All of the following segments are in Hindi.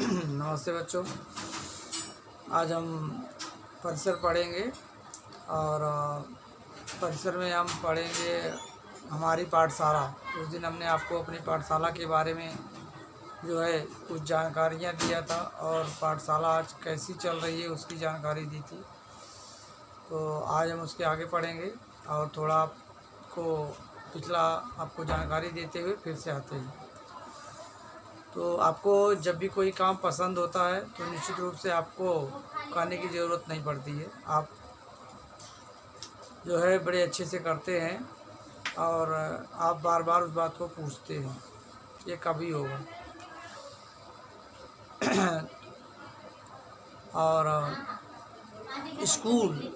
नमस्ते बच्चों। आज हम परिसर पढ़ेंगे और परिसर में हम पढ़ेंगे हमारी पाठशाला। उस दिन हमने आपको अपनी पाठशाला के बारे में जो है कुछ जानकारियाँ दिया था और पाठशाला आज कैसी चल रही है उसकी जानकारी दी थी। तो आज हम उसके आगे पढ़ेंगे और थोड़ा आपको पिछला आपको जानकारी देते हुए फिर से आते हैं। तो आपको जब भी कोई काम पसंद होता है तो निश्चित रूप से आपको कहने की ज़रूरत नहीं पड़ती है, आप जो है बड़े अच्छे से करते हैं और आप बार बार उस बात को पूछते हैं, ये कभी होगा। और स्कूल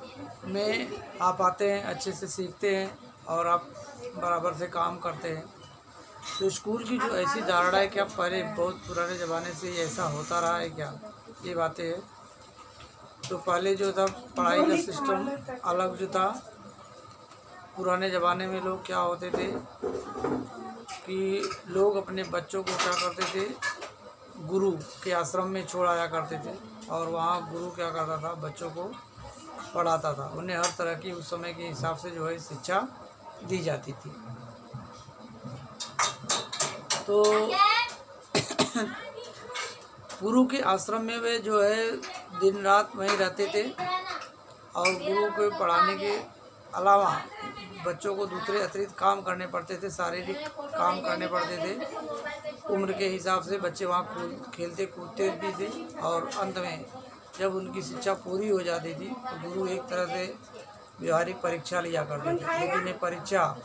में आप आते हैं, अच्छे से सीखते हैं और आप बराबर से काम करते हैं। तो स्कूल की जो ऐसी धारणा है कि अब पहले बहुत पुराने ज़माने से ये ऐसा होता रहा है क्या, ये बातें हैं। तो पहले जो था पढ़ाई का सिस्टम अलग जो था, पुराने ज़माने में लोग क्या होते थे कि लोग अपने बच्चों को क्या करते थे, गुरु के आश्रम में छोड़ आया करते थे और वहाँ गुरु क्या करता था, बच्चों को पढ़ाता था। उन्हें हर तरह की उस समय के हिसाब से जो है शिक्षा दी जाती थी। तो गुरु के आश्रम में वे जो है दिन रात वहीं रहते थे और गुरु को पढ़ाने के अलावा बच्चों को दूसरे अतिरिक्त काम करने पड़ते थे, शारीरिक काम करने पड़ते थे। उम्र के हिसाब से बच्चे वहाँ खेलते कूदते भी थे और अंत में जब उनकी शिक्षा पूरी हो जाती थी तो गुरु एक तरह से व्यवहारिक परीक्षा लिया करते थे। लेकिन ये परीक्षा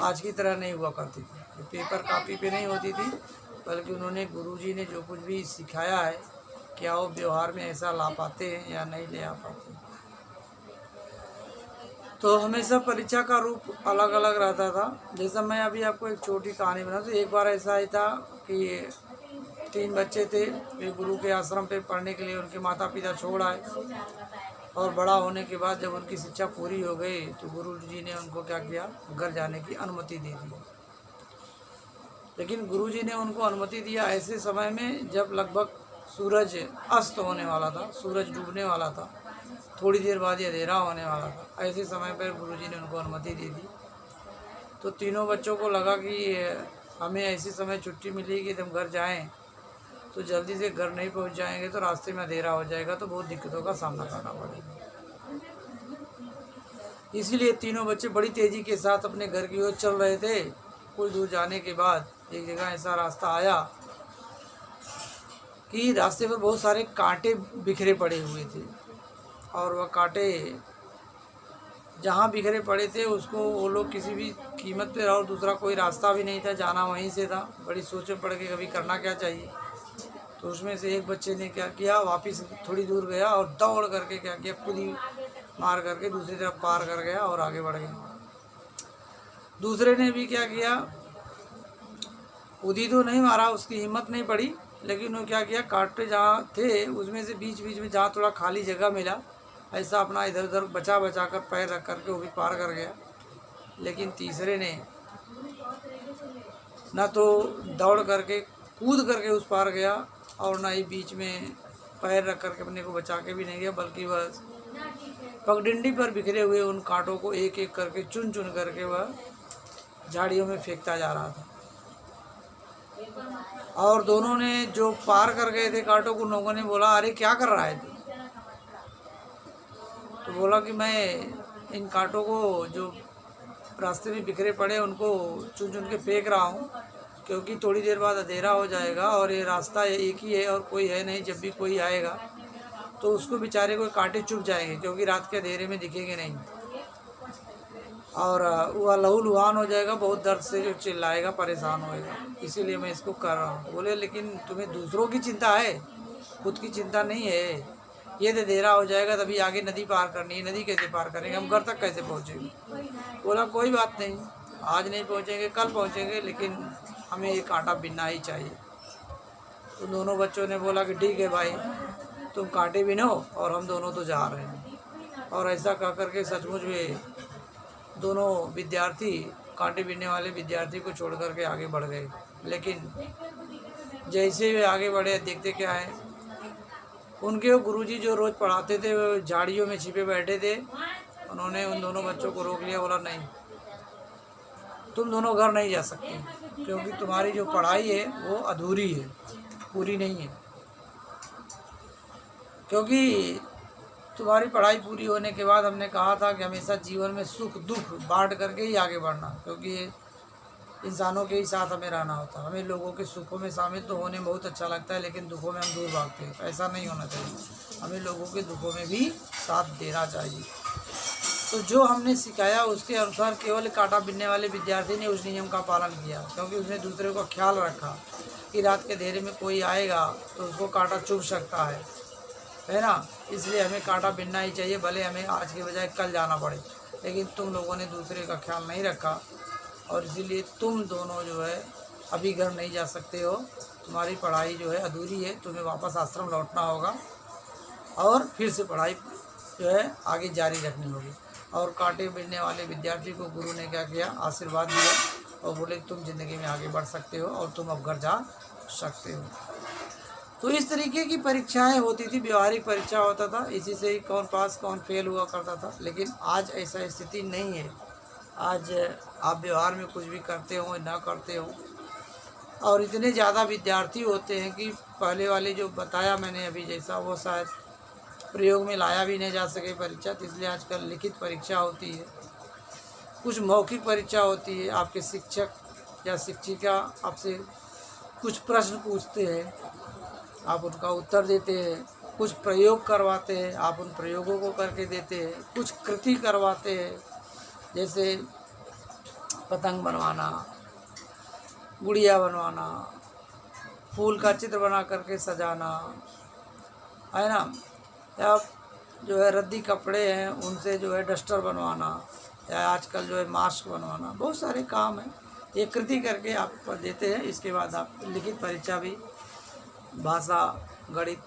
आज की तरह नहीं हुआ करती थी, पेपर कापी पे नहीं होती थी, बल्कि उन्होंने गुरुजी ने जो कुछ भी सिखाया है क्या वो व्यवहार में ऐसा ला पाते हैं या नहीं ले आ पाते। तो हमेशा परीक्षा का रूप अलग अलग रहता था। जैसा मैं अभी आपको एक छोटी कहानी बना, तो एक बार ऐसा ही था कि 3 बच्चे थे, वे गुरु के आश्रम पे पढ़ने के लिए उनके माता पिता छोड़ आए और बड़ा होने के बाद जब उनकी शिक्षा पूरी हो गई तो गुरु जी ने उनको क्या किया, घर जाने की अनुमति दे दी। लेकिन गुरुजी ने उनको अनुमति दिया ऐसे समय में जब लगभग सूरज अस्त होने वाला था, सूरज डूबने वाला था, थोड़ी देर बाद ये अंधेरा होने वाला था। ऐसे समय पर गुरुजी ने उनको अनुमति दे दी। तो तीनों बच्चों को लगा कि हमें ऐसे समय छुट्टी मिली कि हम घर जाएं, तो जल्दी से घर नहीं पहुंच जाएंगे तो रास्ते में अंधेरा हो जाएगा, तो बहुत दिक्कतों का सामना करना पड़ेगा। इसीलिए तीनों बच्चे बड़ी तेज़ी के साथ अपने घर की ओर चल रहे थे। कुछ दूर जाने के बाद एक जगह ऐसा रास्ता आया कि रास्ते पर बहुत सारे कांटे बिखरे पड़े हुए थे और वह कांटे जहाँ बिखरे पड़े थे उसको वो लोग किसी भी कीमत पे, और दूसरा कोई रास्ता भी नहीं था, जाना वहीं से था। बड़ी सोच में पड़ के कभी करना क्या चाहिए। तो उसमें से एक बच्चे ने क्या किया, वापस थोड़ी दूर गया और दौड़ करके क्या किया, खुद ही मार करके दूसरी तरफ पार कर गया और आगे बढ़ गया। दूसरे ने भी क्या किया, खुद ही तो नहीं मारा, उसकी हिम्मत नहीं पड़ी, लेकिन उन्होंने क्या किया, कांटे जहाँ थे उसमें से बीच बीच में जहाँ थोड़ा खाली जगह मिला, ऐसा अपना इधर उधर बचा बचा कर पैर रख करके वो भी पार कर गया। लेकिन तीसरे ने न तो दौड़ करके कूद करके उस पार गया और ना ही बीच में पैर रख करके अपने को बचा के भी नहीं गया, बल्कि वह पगडंडी पर बिखरे हुए उन कांटों को एक एक करके चुन चुन करके वह झाड़ियों में फेंकता जा रहा था। और दोनों ने जो पार कर गए थे कांटों को, लोगों ने बोला, अरे क्या कर रहा है तू? तो बोला कि मैं इन कांटों को जो रास्ते में बिखरे पड़े उनको चुन चुन के फेंक रहा हूँ, क्योंकि थोड़ी देर बाद अंधेरा हो जाएगा और ये रास्ता एक ही है और कोई है नहीं। जब भी कोई आएगा तो उसको बेचारे को कांटे चुभ जाएंगे, क्योंकि रात के अंधेरे में दिखेंगे नहीं और वह लहूलुहान हो जाएगा, बहुत दर्द से जो चिल्लाएगा, परेशान होएगा। इसीलिए मैं इसको कर रहा हूँ। बोले, लेकिन तुम्हें दूसरों की चिंता है, खुद की चिंता नहीं है। ये तो अंधेरा हो जाएगा, तभी आगे नदी पार करनी है, नदी कैसे पार करेंगे, हम घर तक कैसे पहुँचेंगे? बोला, कोई बात नहीं, आज नहीं पहुँचेंगे, कल पहुँचेंगे, लेकिन हमें ये कांटा बिनना ही चाहिए। तो दोनों बच्चों ने बोला कि ठीक है भाई, तुम कांटे बिनो और हम दोनों तो जा रहे हैं। और ऐसा कह करके सचमुच में दोनों विद्यार्थी कांटे बीनने वाले विद्यार्थी को छोड़ करके आगे बढ़ गए। लेकिन जैसे वे आगे बढ़े देखते क्या है, उनके वो गुरुजी जो रोज़ पढ़ाते थे वो झाड़ियों में छिपे बैठे थे। उन्होंने उन दोनों बच्चों को रोक लिया, बोला नहीं, तुम दोनों घर नहीं जा सकते, क्योंकि तुम्हारी जो पढ़ाई है वो अधूरी है, पूरी नहीं है। क्योंकि तुम्हारी पढ़ाई पूरी होने के बाद हमने कहा था कि हमेशा जीवन में सुख दुख बांट करके ही आगे बढ़ना, क्योंकि इंसानों के ही साथ हमें रहना होता है। हमें लोगों के सुखों में शामिल तो होने में बहुत अच्छा लगता है, लेकिन दुखों में हम दूर भागते हैं। तो ऐसा नहीं होना चाहिए, हमें लोगों के दुखों में भी साथ देना चाहिए। तो जो हमने सिखाया उसके अनुसार केवल कांटा बिनने वाले विद्यार्थी ने उस नियम का पालन किया, क्योंकि उसने दूसरे का ख्याल रखा कि रात के अंधेरे में कोई आएगा तो उसको कांटा चुभ सकता है ना। इसलिए हमें कांटा बिनना ही चाहिए, भले हमें आज के बजाय कल जाना पड़े। लेकिन तुम लोगों ने दूसरे का ख्याल नहीं रखा, और इसीलिए तुम दोनों जो है अभी घर नहीं जा सकते हो। तुम्हारी पढ़ाई जो है अधूरी है, तुम्हें वापस आश्रम लौटना होगा और फिर से पढ़ाई जो है आगे जारी रखनी होगी। और कांटे बिनने वाले विद्यार्थी को गुरु ने क्या किया, आशीर्वाद दिया और बोले तुम ज़िंदगी में आगे बढ़ सकते हो और तुम अब घर जा सकते हो। तो इस तरीके की परीक्षाएं होती थी, व्यवहारिक परीक्षा होता था, इसी से ही कौन पास कौन फेल हुआ करता था। लेकिन आज ऐसा स्थिति नहीं है। आज आप व्यवहार में कुछ भी करते हो ना करते हो, और इतने ज़्यादा विद्यार्थी होते हैं कि पहले वाले जो बताया मैंने अभी जैसा, वो शायद प्रयोग में लाया भी नहीं जा सके परीक्षा। तो इसलिए आजकल लिखित परीक्षा होती है, कुछ मौखिक परीक्षा होती है। आपके शिक्षक या शिक्षिका आपसे कुछ प्रश्न पूछते हैं, आप उनका उत्तर देते हैं। कुछ प्रयोग करवाते हैं, आप उन प्रयोगों को करके देते हैं। कुछ कृति करवाते हैं, जैसे पतंग बनवाना, गुड़िया बनवाना, फूल का चित्र बना करके सजाना, है ना, या जो है रद्दी कपड़े हैं उनसे जो है डस्टर बनवाना, या आजकल जो है मास्क बनवाना, बहुत सारे काम हैं। ये कृति करके आप देते हैं। इसके बाद आप लिखित परीक्षा भी भाषा, गणित,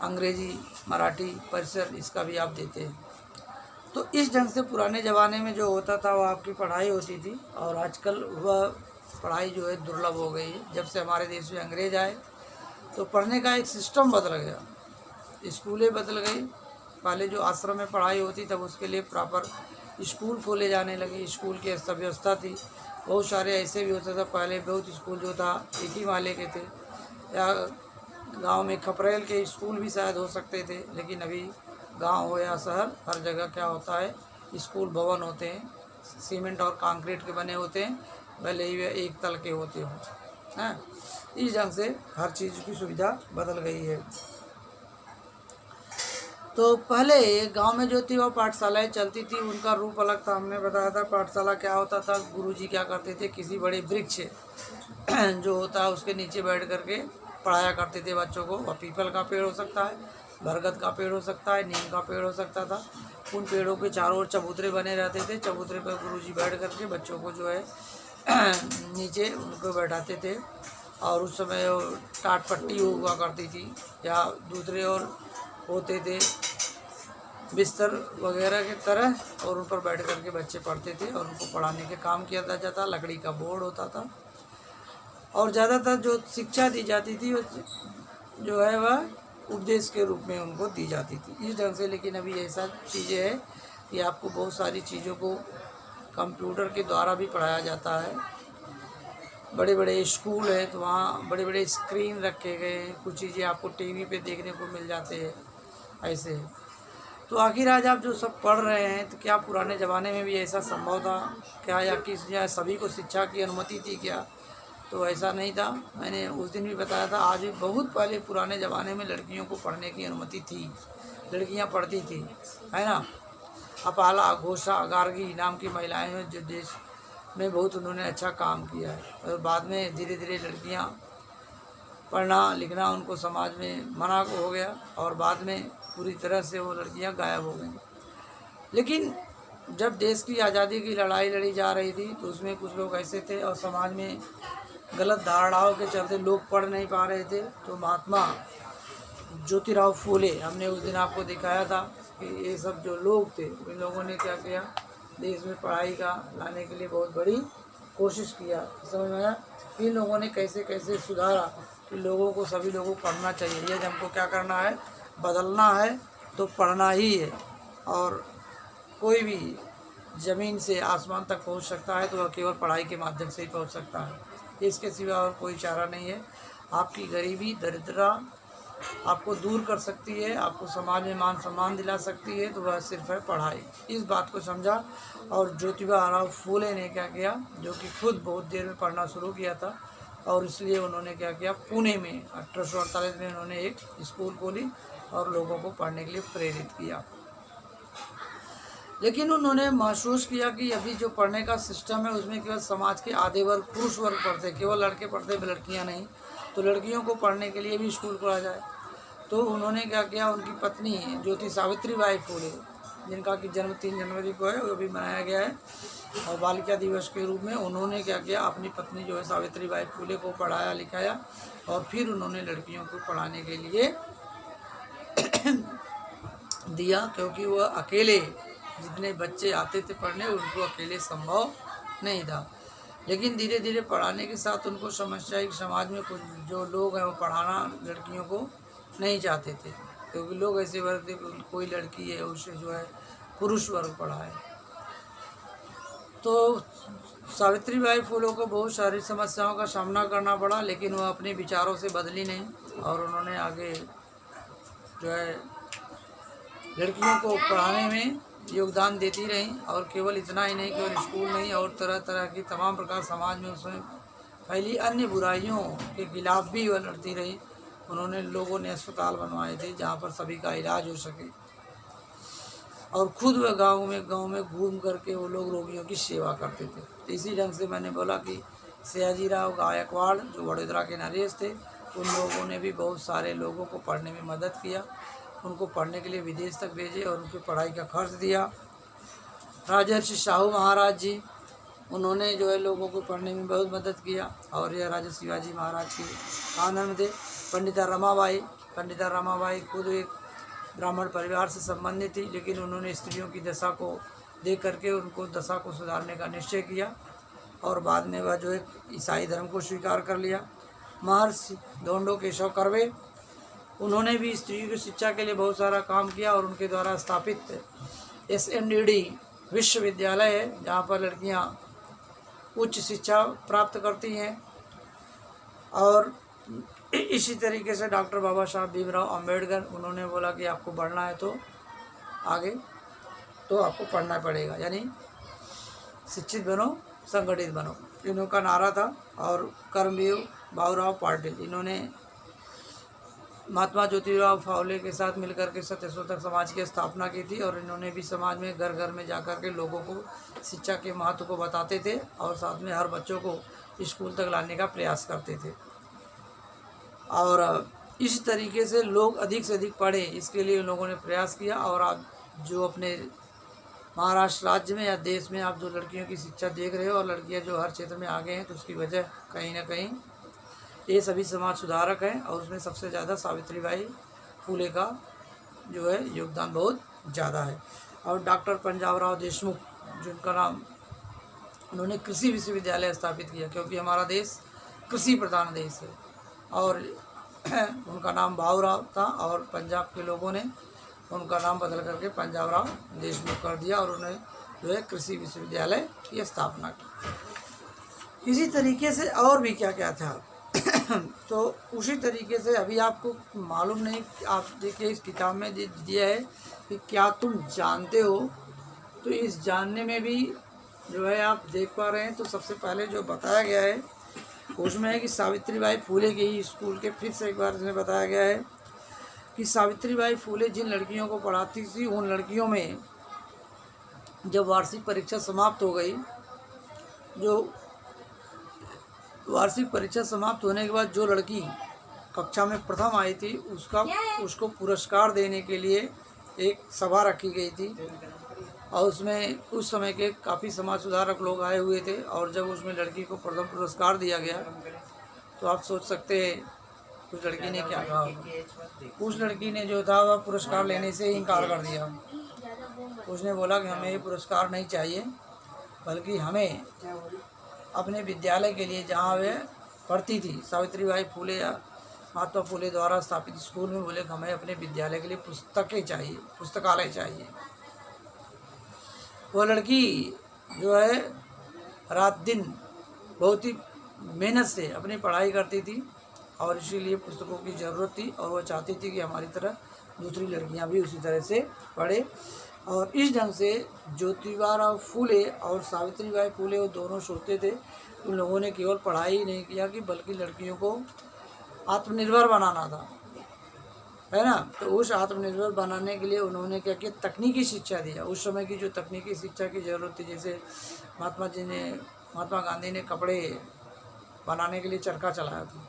अंग्रेजी, मराठी, परिसर, इसका भी आप देते हैं। तो इस ढंग से पुराने ज़माने में जो होता था वो आपकी पढ़ाई होती थी, और आजकल वह पढ़ाई जो है दुर्लभ हो गई है। जब से हमारे देश में अंग्रेज आए तो पढ़ने का एक सिस्टम बदल गया, स्कूलें बदल गई। पहले जो आश्रम में पढ़ाई होती तब उसके लिए प्रॉपर स्कूल खोले जाने लगे, स्कूल की व्यवस्था थी। बहुत सारे ऐसे भी होता था, पहले बहुत स्कूल जो था एक ही माले के थे, या गांव में खपरेल के स्कूल भी शायद हो सकते थे। लेकिन अभी गांव हो या शहर, हर जगह क्या होता है, स्कूल भवन होते हैं, सीमेंट और कंक्रीट के बने होते हैं, भले ही वे एक तल के होते हों। हैं, इस ढंग से हर चीज़ की सुविधा बदल गई है। तो पहले गांव में जो थी वो पाठशालाएँ चलती थी, उनका रूप अलग था। हमने बताया था पाठशाला क्या होता था। गुरुजी क्या करते थे, किसी बड़े वृक्ष जो होता है उसके नीचे बैठ करके पढ़ाया करते थे बच्चों को। वह पीपल का पेड़ हो सकता है, बरगद का पेड़ हो सकता है, नीम का पेड़ हो सकता था। उन पेड़ों के चारों ओर चबूतरे बने रहते थे। चबूतरे पर गुरुजी बैठ करके बच्चों को जो है नीचे उनको बैठाते थे, और उस समय वो टाट पट्टी हुआ करती थी, या दूसरे ओर होते थे बिस्तर वगैरह की तरह, और उन पर बैठ करके बच्चे पढ़ते थे और उनको पढ़ाने के काम किया जाता। लकड़ी का बोर्ड होता था, और ज़्यादातर जो शिक्षा दी जाती थी वो जो है वह उपदेश के रूप में उनको दी जाती थी, इस ढंग से। लेकिन अभी ऐसा चीज़ें है कि आपको बहुत सारी चीज़ों को कंप्यूटर के द्वारा भी पढ़ाया जाता है। बड़े बड़े स्कूल हैं तो वहाँ बड़े बड़े स्क्रीन रखे गए हैं, कुछ चीज़ें आपको टीवी पे देखने को मिल जाते हैं, ऐसे। तो आखिर आज आप जो सब पढ़ रहे हैं, तो क्या पुराने ज़माने में भी ऐसा संभव था क्या, या सभी को शिक्षा की अनुमति थी क्या? तो ऐसा नहीं था। मैंने उस दिन भी बताया था, आज भी बहुत पहले पुराने ज़माने में लड़कियों को पढ़ने की अनुमति थी, लड़कियां पढ़ती थी, है ना। अपाला, घोषा, गार्गी नाम की महिलाएं हैं जो देश में बहुत उन्होंने अच्छा काम किया है। और बाद में धीरे धीरे लड़कियां पढ़ना लिखना उनको समाज में मना हो गया, और बाद में पूरी तरह से वो लड़कियां गायब हो गई। लेकिन जब देश की आज़ादी की लड़ाई लड़ी जा रही थी तो उसमें कुछ लोग ऐसे थे, और समाज में गलत धारणाओं के चलते लोग पढ़ नहीं पा रहे थे। तो महात्मा ज्योतिराव फूले, हमने उस दिन आपको दिखाया था कि ये सब जो लोग थे, इन लोगों ने क्या किया, देश में पढ़ाई का लाने के लिए बहुत बड़ी कोशिश किया। समझ में आया? इन लोगों ने कैसे कैसे सुधारा कि लोगों को, सभी लोगों को पढ़ना चाहिए। ये हमको क्या करना है, बदलना है तो पढ़ना ही है। और कोई भी ज़मीन से आसमान तक पहुंच सकता है तो वह केवल पढ़ाई के माध्यम से ही पहुंच सकता है। इसके सिवा और कोई चारा नहीं है। आपकी गरीबी, दरिद्रता आपको दूर कर सकती है, आपको समाज में मान सम्मान दिला सकती है, तो वह सिर्फ है पढ़ाई। इस बात को समझा और ज्योतिबा फूले ने क्या किया, जो कि खुद बहुत देर में पढ़ना शुरू किया था, और इसलिए उन्होंने क्या किया, पुणे में 1848 में उन्होंने एक स्कूल खोली और लोगों को पढ़ने के लिए प्रेरित किया। लेकिन उन्होंने महसूस किया कि अभी जो पढ़ने का सिस्टम है उसमें केवल समाज के आधे वर्ग, पुरुष वर्ग पढ़ते, केवल लड़के पढ़ते, लड़कियां नहीं। तो लड़कियों को पढ़ने के लिए भी स्कूल खोला जाए। तो उन्होंने क्या किया, उनकी पत्नी जो थी सावित्रीबाई फूले, जिनका कि जन्म 3 जनवरी को है, वो भी मनाया गया है और बालिका दिवस के रूप में, उन्होंने क्या किया, अपनी पत्नी जो है सावित्रीबाई फूले को पढ़ाया लिखाया और फिर उन्होंने लड़कियों को पढ़ाने के लिए दिया, क्योंकि वह अकेले जितने बच्चे आते थे पढ़ने उनको अकेले संभव नहीं था। लेकिन धीरे धीरे पढ़ाने के साथ उनको समस्या कि समाज में कुछ जो लोग हैं वो पढ़ाना लड़कियों को नहीं चाहते थे, क्योंकि लोग ऐसे वर्ग थे, कोई लड़की है उसे जो है पुरुष वर्ग पढ़ाए। तो सावित्रीबाई फूले को बहुत सारी समस्याओं का सामना करना पड़ा, लेकिन वह अपने विचारों से बदली नहीं और उन्होंने आगे जो है लड़कियों को पढ़ाने में योगदान देती रही। और केवल इतना ही नहीं, केवल स्कूल नहीं और तरह तरह की तमाम प्रकार समाज में उसमें फैली अन्य बुराइयों के खिलाफ भी वह लड़ती रही। उन्होंने, लोगों ने अस्पताल बनवाए थे जहाँ पर सभी का इलाज हो सके, और खुद वह गांव में घूम करके वो लोग रोगियों की सेवा करते थे। इसी ढंग से मैंने बोला कि सयाजीराव गायकवाड़ जो वडोदरा के नरेश थे, उन लोगों ने भी बहुत सारे लोगों को पढ़ने में मदद किया, उनको पढ़ने के लिए विदेश तक भेजे और उनकी पढ़ाई का खर्च दिया। राजर्षि शाहू महाराज जी, उन्होंने जो है लोगों को पढ़ने में बहुत मदद किया। और यह राजा शिवाजी महाराज के आनंद थे। पंडिता रमाबाई खुद एक ब्राह्मण परिवार से संबंधित थी, लेकिन उन्होंने स्त्रियों की दशा को देख करके उनको दशा को सुधारने का निश्चय किया और बाद में वह जो है ईसाई धर्म को स्वीकार कर लिया। महर्षि धोंडो केशव कर्वे, उन्होंने भी स्त्रियों की शिक्षा के लिए बहुत सारा काम किया और उनके द्वारा स्थापित SNDD विश्वविद्यालय है, जहाँ पर लड़कियाँ उच्च शिक्षा प्राप्त करती हैं। और इसी तरीके से डॉक्टर बाबा साहब भीमराव अम्बेडकर, उन्होंने बोला कि आपको बढ़ना है तो आगे तो आपको पढ़ना पड़ेगा, यानी शिक्षित बनो, संगठित बनो, इनका नारा था। और कर्मवीर बाबूराव पाटिल, इन्होंने महात्मा ज्योतिराव फूले के साथ मिलकर के सत्यशोधक समाज की स्थापना की थी और इन्होंने भी समाज में घर घर में जाकर के लोगों को शिक्षा के महत्व को बताते थे और साथ में हर बच्चों को स्कूल तक लाने का प्रयास करते थे। और इस तरीके से लोग अधिक से अधिक पढ़े, इसके लिए लोगों ने प्रयास किया। और आप जो अपने महाराष्ट्र राज्य में या देश में आप जो लड़कियों की शिक्षा देख रहे हो और लड़कियां जो हर क्षेत्र में आगे हैं, तो उसकी वजह कहीं ना कहीं ये सभी समाज सुधारक हैं और उसमें सबसे ज़्यादा सावित्रीबाई फूले का जो है योगदान बहुत ज़्यादा है। और डॉक्टर पंजाबराव देशमुख, जिनका नाम, उन्होंने कृषि विश्वविद्यालय स्थापित किया, क्योंकि हमारा देश कृषि प्रधान देश है। और उनका नाम बाबूराव था और पंजाब के लोगों ने उनका नाम बदल करके पंजाबराव देशमुख कर दिया और उन्हें जो है कृषि विश्वविद्यालय की स्थापना की। इसी तरीके से और भी क्या क्या था तो उसी तरीके से अभी आपको मालूम नहीं, आप देखिए इस किताब में दिया है कि क्या तुम जानते हो, तो इस जानने में भी जो है आप देख पा रहे हैं। तो सबसे पहले जो बताया गया है उसमें है कि सावित्रीबाई फूले के ही स्कूल के, फिर से एक बार इसमें बताया गया है कि सावित्रीबाई फूले जिन लड़कियों को पढ़ाती थी, उन लड़कियों में जब वार्षिक परीक्षा समाप्त हो गई, जो वार्षिक परीक्षा समाप्त होने के बाद जो लड़की कक्षा में प्रथम आई थी उसको पुरस्कार देने के लिए एक सभा रखी गई थी और उसमें उस समय के काफ़ी समाज सुधारक लोग आए हुए थे। और जब उसमें लड़की को प्रथम पुरस्कार दिया गया तो आप सोच सकते हैं उस लड़की ने क्या कहा। उस लड़की ने जो था वह पुरस्कार लेने से इनकार कर दिया। उसने बोला कि हमें ये पुरस्कार नहीं चाहिए, बल्कि हमें अपने विद्यालय के लिए, जहाँ वे पढ़ती थी, सावित्रीबाई फूले या महात्मा फूले द्वारा स्थापित स्कूल में, बोले हमें अपने विद्यालय के लिए पुस्तकें चाहिए, पुस्तकालय चाहिए। वो लड़की जो है रात दिन बहुत ही मेहनत से अपनी पढ़ाई करती थी और इसीलिए पुस्तकों की ज़रूरत थी, और वो चाहती थी कि हमारी तरह दूसरी लड़कियां भी उसी तरह से पढ़े। और इस ढंग से ज्योतिबा फूले और सावित्रीबाई फूले वो दोनों सोचते थे। उन लोगों ने केवल पढ़ाई ही नहीं किया कि बल्कि लड़कियों को आत्मनिर्भर बनाना था, है ना। तो उस आत्मनिर्भर बनाने के लिए उन्होंने क्या किया, तकनीकी शिक्षा दिया। उस समय की जो तकनीकी शिक्षा की ज़रूरत थी, जैसे महात्मा गांधी ने कपड़े बनाने के लिए चरखा चलाया था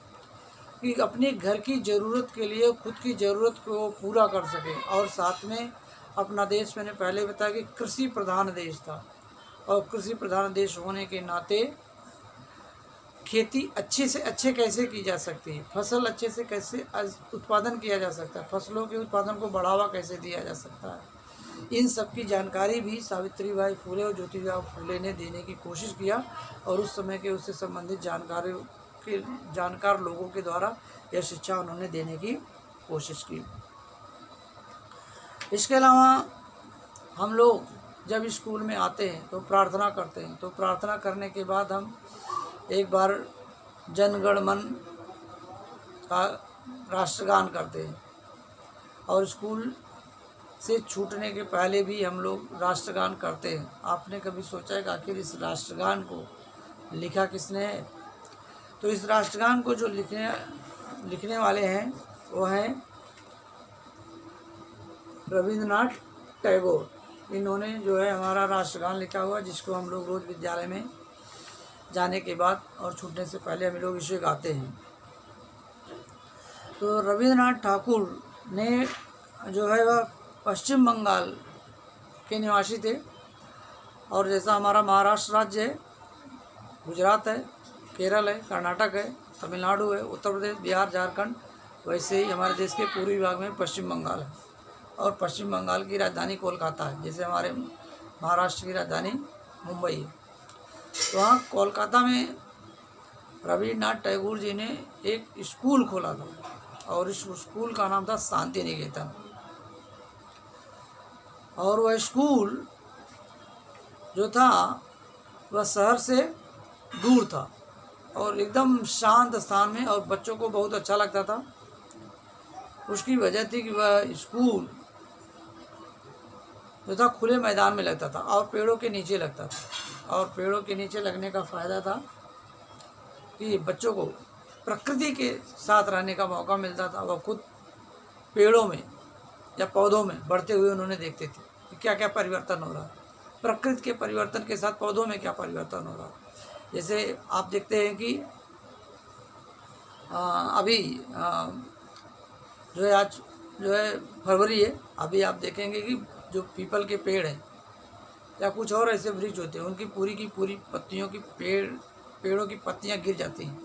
कि अपने घर की ज़रूरत के लिए खुद की ज़रूरत को पूरा कर सके। और साथ में अपना देश, मैंने पहले बताया कि कृषि प्रधान देश था, और कृषि प्रधान देश होने के नाते खेती अच्छे से अच्छे कैसे की जा सकती है, फसल अच्छे से कैसे उत्पादन किया जा सकता है, फसलों के उत्पादन को बढ़ावा कैसे दिया जा सकता है, इन सब की जानकारी भी सावित्रीबाई फूले और ज्योतिबा फूले ने देने की कोशिश किया। और उस समय के उससे संबंधित जानकार लोगों के द्वारा यह शिक्षा उन्होंने देने की कोशिश की। इसके अलावा हम लोग जब स्कूल में आते हैं तो प्रार्थना करते हैं, तो प्रार्थना करने के बाद हम एक बार जन गण मन का राष्ट्रगान करते हैं, और स्कूल से छूटने के पहले भी हम लोग राष्ट्रगान करते हैं। आपने कभी सोचा है कि आखिर इस राष्ट्रगान को लिखा किसने है? तो इस राष्ट्रगान को जो लिखने वाले हैं वो हैं रविंद्रनाथ टैगोर। इन्होंने जो है हमारा राष्ट्रगान लिखा हुआ, जिसको हम लोग रोज़ विद्यालय में जाने के बाद और छूटने से पहले हम लोग इसे गाते हैं। तो रविंद्रनाथ ठाकुर ने जो है वह पश्चिम बंगाल के निवासी थे, और जैसा हमारा महाराष्ट्र राज्य है, गुजरात है, केरल है, कर्नाटक है, तमिलनाडु है, उत्तर प्रदेश, बिहार, झारखंड, वैसे ही हमारे देश के पूर्वी भाग में पश्चिम बंगाल है, और पश्चिम बंगाल की राजधानी कोलकाता है, जैसे हमारे महाराष्ट्र की राजधानी मुंबई है। तो वहाँ कोलकाता में रविन्द्रनाथ टैगोर जी ने एक स्कूल खोला था, और इस स्कूल का नाम था शांति निकेतन। और वह स्कूल जो था वह शहर से दूर था और एकदम शांत स्थान में, और बच्चों को बहुत अच्छा लगता था। उसकी वजह थी कि वह स्कूल जो था खुले मैदान में लगता था और पेड़ों के नीचे लगता था। और पेड़ों के नीचे लगने का फ़ायदा था कि बच्चों को प्रकृति के साथ रहने का मौका मिलता था। वह खुद पेड़ों में या पौधों में बढ़ते हुए उन्होंने देखते थे कि क्या क्या परिवर्तन हो रहा है, प्रकृति के परिवर्तन के साथ पौधों में क्या परिवर्तन हो रहा है। जैसे आप देखते हैं कि अभी जो है आज जो है फरवरी है, अभी आप देखेंगे कि जो पीपल के पेड़ हैं या कुछ और ऐसे वृक्ष होते हैं, उनकी पूरी की पूरी पत्तियों की पेड़ों की पत्तियां गिर जाती हैं,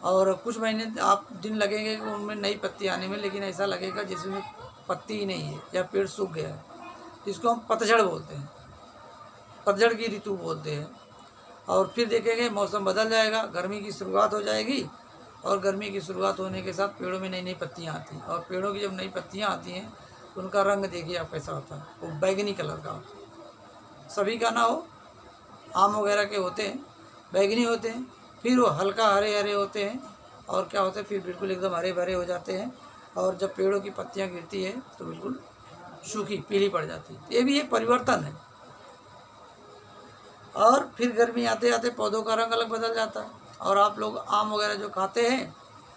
और कुछ महीने आप दिन लगेंगे कि उनमें नई पत्ती आने में, लेकिन ऐसा लगेगा जिसमें पत्ती ही नहीं है या पेड़ सूख गया है। इसको हम पतझड़ बोलते हैं, पतझड़ की ऋतु बोलते हैं। और फिर देखेंगे मौसम बदल जाएगा, गर्मी की शुरुआत हो जाएगी, और गर्मी की शुरुआत होने के साथ पेड़ों में नई नई पत्तियाँ आती हैं, और पेड़ों की जब नई पत्तियाँ आती हैं तो उनका रंग देखिए आप कैसा होता है, वो बैगनी कलर का होता है। सभी का ना हो, आम वगैरह के होते हैं बैगनी होते हैं, फिर वो हल्का हरे हरे होते हैं, और क्या होते हैं फिर बिल्कुल एकदम हरे भरे हो जाते हैं, और जब पेड़ों की पत्तियां गिरती है तो बिल्कुल सूखी पीली पड़ जाती है। ये भी एक परिवर्तन है। और फिर गर्मी आते आते पौधों का रंग अलग बदल जाता है। और आप लोग आम वगैरह जो खाते हैं,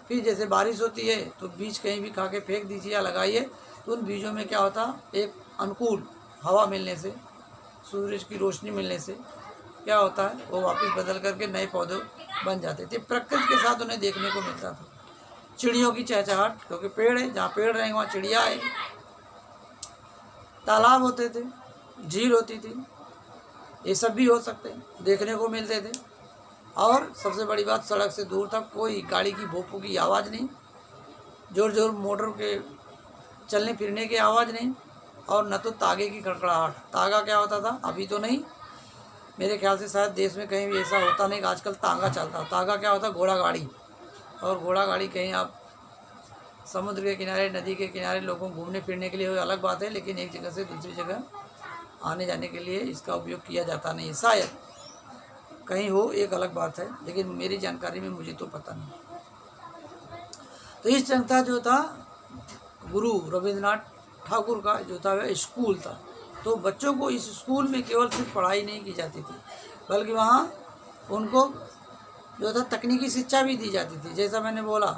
फिर जैसे बारिश होती है तो बीज कहीं भी खा के फेंक दीजिए या लगाइए, तो उन बीजों में क्या होता, एक अनुकूल हवा मिलने से, सूरज की रोशनी मिलने से क्या होता है, वो वापस बदल करके नए पौधे बन जाते थे। प्रकृति के साथ उन्हें देखने को मिलता था। चिड़ियों की चहचहाट, क्योंकि पेड़ है, जहाँ पेड़ रहेंगे वहाँ चिड़िया है, तालाब होते थे, झील होती थी, ये सब भी हो सकते हैं, देखने को मिलते थे। और सबसे बड़ी बात, सड़क से दूर तक कोई गाड़ी की भोंपू की आवाज़ नहीं, जोर जोर मोटर के चलने फिरने की आवाज़ नहीं, और न तो तागे की खड़खड़ाहट। तागा क्या होता था, अभी तो नहीं, मेरे ख्याल से शायद देश में कहीं भी ऐसा होता नहीं कि आजकल तांगा चलता है। तांगा क्या होता है? घोड़ा गाड़ी। और घोड़ा गाड़ी कहीं आप समुद्र के किनारे, नदी के किनारे लोगों को घूमने फिरने के लिए वो अलग बात है, लेकिन एक जगह से दूसरी जगह आने जाने के लिए इसका उपयोग किया जाता नहीं है। शायद कहीं हो, एक अलग बात है, लेकिन मेरी जानकारी में मुझे तो पता नहीं। तो इस संस्था जो था गुरु रविंद्रनाथ ठाकुर का जो था वह स्कूल था। तो बच्चों को इस स्कूल में केवल सिर्फ पढ़ाई नहीं की जाती थी, बल्कि वहाँ उनको जो था तकनीकी शिक्षा भी दी जाती थी। जैसा मैंने बोला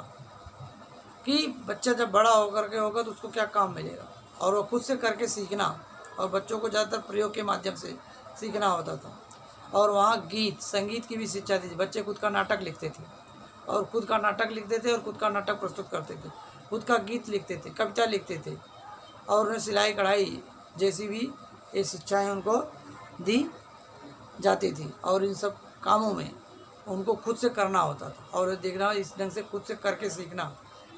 कि बच्चा जब बड़ा होकर के होगा तो उसको क्या काम मिलेगा, और वो खुद से करके सीखना, और बच्चों को ज़्यादातर प्रयोग के माध्यम से सीखना होता था। और वहाँ गीत संगीत की भी शिक्षा दी थी। बच्चे खुद का नाटक लिखते थे, और खुद का नाटक लिखते थे, और खुद का नाटक प्रस्तुत करते थे, खुद का गीत लिखते थे, कविता लिखते थे, और उन्हें सिलाई कढ़ाई जैसी भी ये शिक्षाएँ उनको दी जाती थी। और इन सब कामों में उनको खुद से करना होता था, और देखना इस ढंग से खुद से करके सीखना।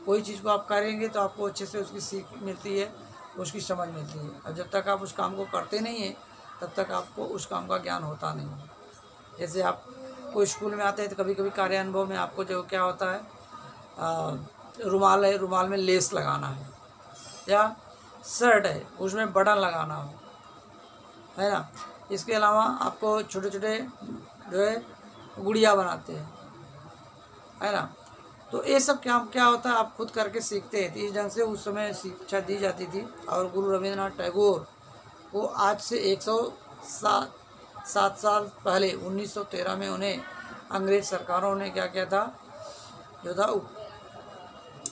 कोई चीज़ को आप करेंगे तो आपको अच्छे से उसकी सीख मिलती है, उसकी समझ मिलती है। और जब तक आप उस काम को करते नहीं हैं तब तक आपको उस काम का ज्ञान होता नहीं है। जैसे आप कोई स्कूल में आते हैं तो कभी कभी कार्य अनुभव में आपको जो क्या होता है, रुमाल है, रुमाल में लेस लगाना है, या शर्ट है उसमें बटन लगाना हो, है ना। इसके अलावा आपको छोटे छोटे जो है गुड़िया बनाते हैं, है ना। तो ये सब क्या होता है, आप खुद करके सीखते हैं। तो इस ढंग से उस समय शिक्षा दी जाती थी। और गुरु रविंद्रनाथ टैगोर को आज से 107 साल पहले 1913 में उन्हें अंग्रेज सरकारों ने क्या किया था, जो था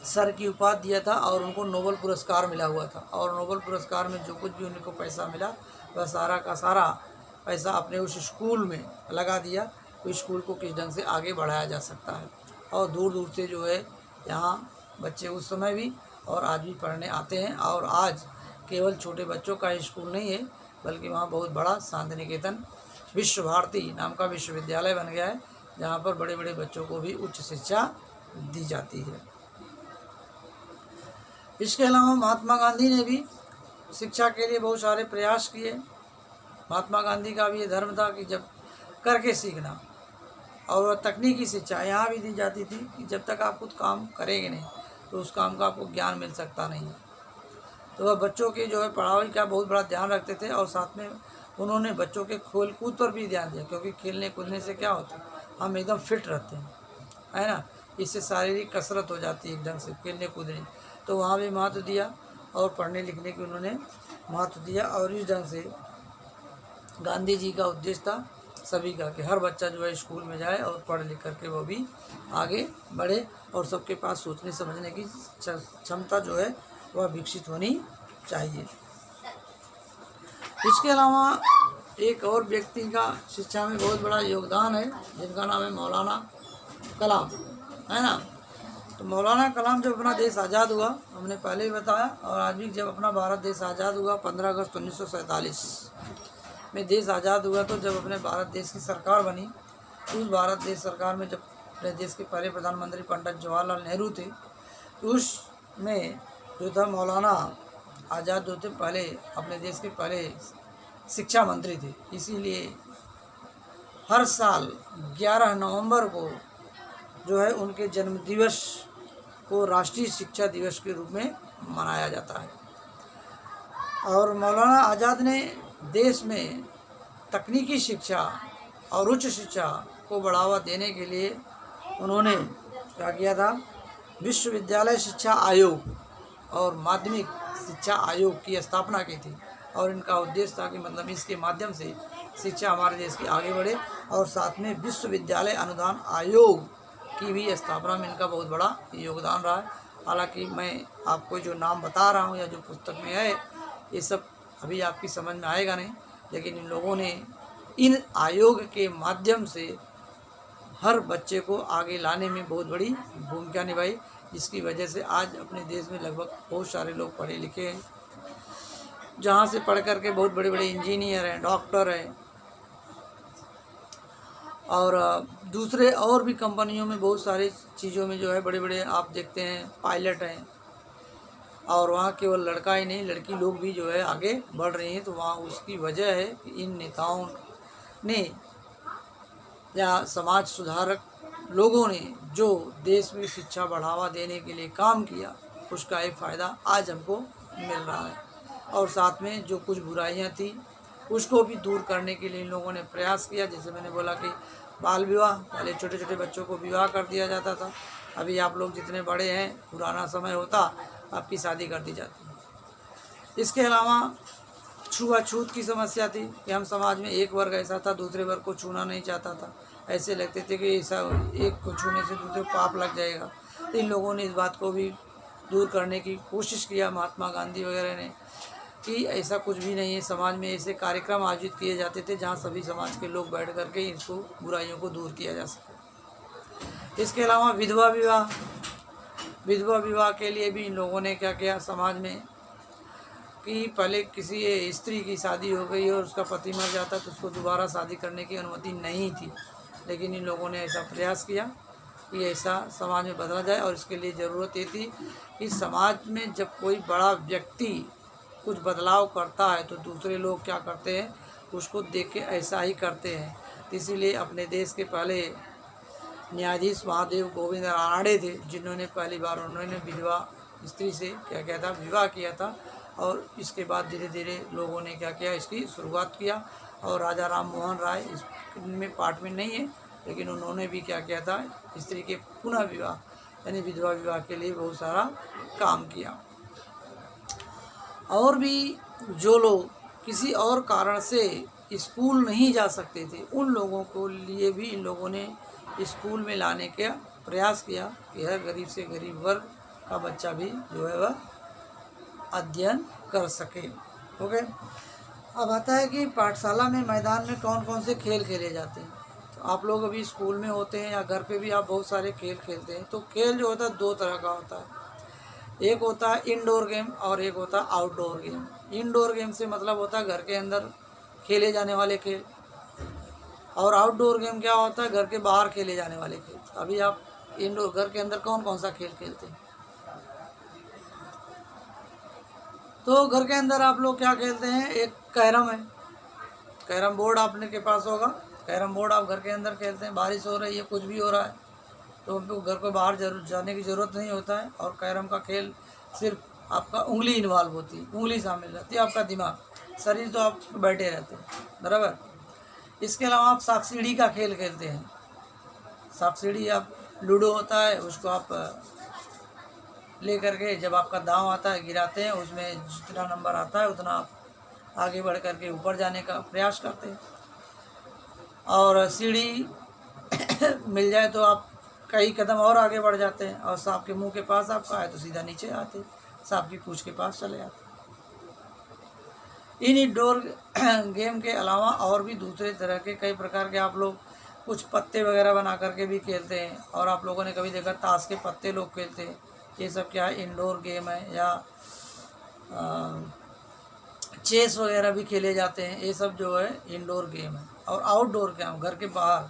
सर की उपाधि दिया था, और उनको नोबेल पुरस्कार मिला हुआ था। और नोबेल पुरस्कार में जो कुछ भी उनको पैसा मिला वह सारा का सारा पैसा अपने उस स्कूल में लगा दिया। तो स्कूल को किस ढंग से आगे बढ़ाया जा सकता है, और दूर दूर से जो है यहाँ बच्चे उस समय भी और आज भी पढ़ने आते हैं। और आज केवल छोटे बच्चों का स्कूल नहीं है, बल्कि वहाँ बहुत बड़ा शांति निकेतन विश्व भारती नाम का विश्वविद्यालय बन गया है, जहाँ पर बड़े बड़े बच्चों को भी उच्च शिक्षा दी जाती है। इसके अलावा महात्मा गांधी ने भी शिक्षा के लिए बहुत सारे प्रयास किए। महात्मा गांधी का भी ये धर्म था कि जब करके सीखना, और तकनीकी शिक्षा यहाँ भी दी जाती थी कि जब तक आप खुद काम करेंगे नहीं तो उस काम का आपको ज्ञान मिल सकता नहीं है। तो वह बच्चों की जो है पढ़ाई का बहुत बड़ा ध्यान रखते थे, और साथ में उन्होंने बच्चों के खेल कूद पर भी ध्यान दिया, क्योंकि खेलने कूदने से क्या होता है, हम एकदम फिट रहते हैं, है ना। इससे शारीरिक कसरत हो जाती है एक ढंग से खेलने कूदने। तो वहाँ भी महत्व दिया, और पढ़ने लिखने की उन्होंने महत्व दिया। और इस ढंग से गांधी जी का उद्देश्य था सभी का कि हर बच्चा जो है स्कूल में जाए और पढ़ लिख करके वो भी आगे बढ़े, और सबके पास सोचने समझने की क्षमता जो है वह विकसित होनी चाहिए। इसके अलावा एक और व्यक्ति का शिक्षा में बहुत बड़ा योगदान है, जिनका नाम है मौलाना कलाम, है ना। तो मौलाना कलाम जब अपना देश आज़ाद हुआ, हमने पहले ही बताया, और आज भी जब अपना भारत देश आज़ाद हुआ 15 अगस्त 1947 में देश आज़ाद हुआ, तो जब अपने भारत देश की सरकार बनी, उस भारत देश सरकार में जब अपने देश के पहले प्रधानमंत्री पंडित जवाहरलाल नेहरू थे, उसमें जो था मौलाना आज़ाद जो थे पहले अपने देश के पहले शिक्षा मंत्री थे। इसीलिए हर साल 11 नवंबर को जो है उनके जन्म दिवस को राष्ट्रीय शिक्षा दिवस के रूप में मनाया जाता है। और मौलाना आज़ाद ने देश में तकनीकी शिक्षा और उच्च शिक्षा को बढ़ावा देने के लिए उन्होंने क्या किया था, विश्वविद्यालय शिक्षा आयोग और माध्यमिक शिक्षा आयोग की स्थापना की थी। और इनका उद्देश्य था कि मतलब इसके माध्यम से शिक्षा हमारे देश की आगे बढ़े, और साथ में विश्वविद्यालय अनुदान आयोग की भी स्थापना में इनका बहुत बड़ा योगदान रहा है। हालांकि मैं आपको जो नाम बता रहा हूँ या जो पुस्तक में है, ये सब अभी आपकी समझ में आएगा नहीं, लेकिन इन लोगों ने इन आयोग के माध्यम से हर बच्चे को आगे लाने में बहुत बड़ी भूमिका निभाई, जिसकी वजह से आज अपने देश में लगभग बहुत सारे लोग पढ़े लिखे हैं, जहाँ से पढ़ करके बहुत बड़े बड़े इंजीनियर हैं, डॉक्टर हैं, और दूसरे और भी कंपनियों में बहुत सारी चीज़ों में जो है बड़े बड़े आप देखते हैं पायलट हैं। और वहाँ केवल लड़का ही नहीं, लड़की लोग भी जो है आगे बढ़ रही हैं। तो वहाँ उसकी वजह है कि इन नेताओं ने या समाज सुधारक लोगों ने जो देश में शिक्षा बढ़ावा देने के लिए काम किया, उसका एक फ़ायदा आज हमको मिल रहा है। और साथ में जो कुछ बुराइयां थी उसको भी दूर करने के लिए इन लोगों ने प्रयास किया। जैसे मैंने बोला कि बाल विवाह, पहले छोटे छोटे बच्चों को विवाह कर दिया जाता था, अभी आप लोग जितने बड़े हैं, पुराना समय होता आपकी शादी कर दी जाती। इसके अलावा छुआछूत की समस्या थी कि हम समाज में एक वर्ग ऐसा था दूसरे वर्ग को छूना नहीं चाहता था, ऐसे लगते थे कि ऐसा एक को छूने से दूसरे को पाप लग जाएगा। तो इन लोगों ने इस बात को भी दूर करने की कोशिश किया, महात्मा गांधी वगैरह ने, कि ऐसा कुछ भी नहीं है। समाज में ऐसे कार्यक्रम आयोजित किए जाते थे जहाँ सभी समाज के लोग बैठ करके इसको बुराइयों को दूर किया जा सके। इसके अलावा विधवा विवाह के लिए भी इन लोगों ने क्या किया समाज में, कि पहले किसी स्त्री की शादी हो गई और उसका पति मर जाता तो उसको दोबारा शादी करने की अनुमति नहीं थी, लेकिन इन लोगों ने ऐसा प्रयास किया कि ऐसा समाज में बदला जाए। और इसके लिए ज़रूरत ये थी कि समाज में जब कोई बड़ा व्यक्ति कुछ बदलाव करता है तो दूसरे लोग क्या करते हैं, उसको देख के ऐसा ही करते हैं। इसीलिए अपने देश के पहले न्यायाधीश महादेव गोविंद रानड़े थे, जिन्होंने पहली बार उन्होंने विधवा स्त्री से क्या किया था, विवाह किया था। और इसके बाद धीरे धीरे लोगों ने क्या किया, इसकी शुरुआत किया। और राजा राम मोहन राय इसमें पार्ट में नहीं है, लेकिन उन्होंने भी क्या किया था, स्त्री के पुनः विवाह यानी विधवा विवाह के लिए बहुत सारा काम किया। और भी जो लोग किसी और कारण से स्कूल नहीं जा सकते थे, उन लोगों को लिए भी इन लोगों ने स्कूल में लाने का प्रयास किया कि हर गरीब से गरीब वर्ग का बच्चा भी जो है वह अध्ययन कर सके। ओके, अब आता है कि पाठशाला में मैदान में कौन कौन से खेल खेले जाते हैं। तो आप लोग अभी स्कूल में होते हैं या घर पे भी आप बहुत सारे खेल खेलते हैं। तो खेल जो होता है दो तरह का होता है, एक होता है इंडोर गेम और एक होता है आउटडोर गेम। इंडोर गेम से मतलब होता है घर के अंदर खेले जाने वाले खेल, और आउटडोर गेम क्या होता है, घर के बाहर खेले जाने वाले खेल। अभी आप इंडोर घर के अंदर कौन कौन सा खेल खेलते हैं? तो घर के अंदर आप लोग क्या खेलते हैं, एक कैरम है, कैरम बोर्ड आपने के पास होगा, कैरम बोर्ड आप घर के अंदर खेलते हैं। बारिश हो रही है, कुछ भी हो रहा है, तो हमको घर को बाहर जाने की ज़रूरत नहीं होता है। और कैरम का खेल सिर्फ आपका उंगली इन्वॉल्व होती है, उंगली शामिल रहती है, आपका दिमाग, शरीर तो आप बैठे रहते हैं, बराबर। इसके अलावा आप सांप सीढ़ी का खेल खेलते हैं। सांप सीढ़ी आप लूडो होता है, उसको आप ले करके जब आपका दांव आता है गिराते हैं, उसमें जितना नंबर आता है उतना आप आगे बढ़ करके ऊपर जाने का प्रयास करते हैं। और सीढ़ी मिल जाए तो आप कई कदम और आगे बढ़ जाते हैं, और सांप के मुंह के पास आपका है तो सीधा नीचे आते, सांप की पूंछ के पास चले जाते। इन इंडोर गेम के अलावा और भी दूसरे तरह के कई प्रकार के आप लोग कुछ पत्ते वगैरह बना करके भी खेलते हैं। और आप लोगों ने कभी देखा ताश के पत्ते लोग खेलते हैं, ये सब क्या है, इंडोर गेम है। या चेस वगैरह भी खेले जाते हैं, ये सब जो है इंडोर गेम है। और आउटडोर गेम घर के बाहर,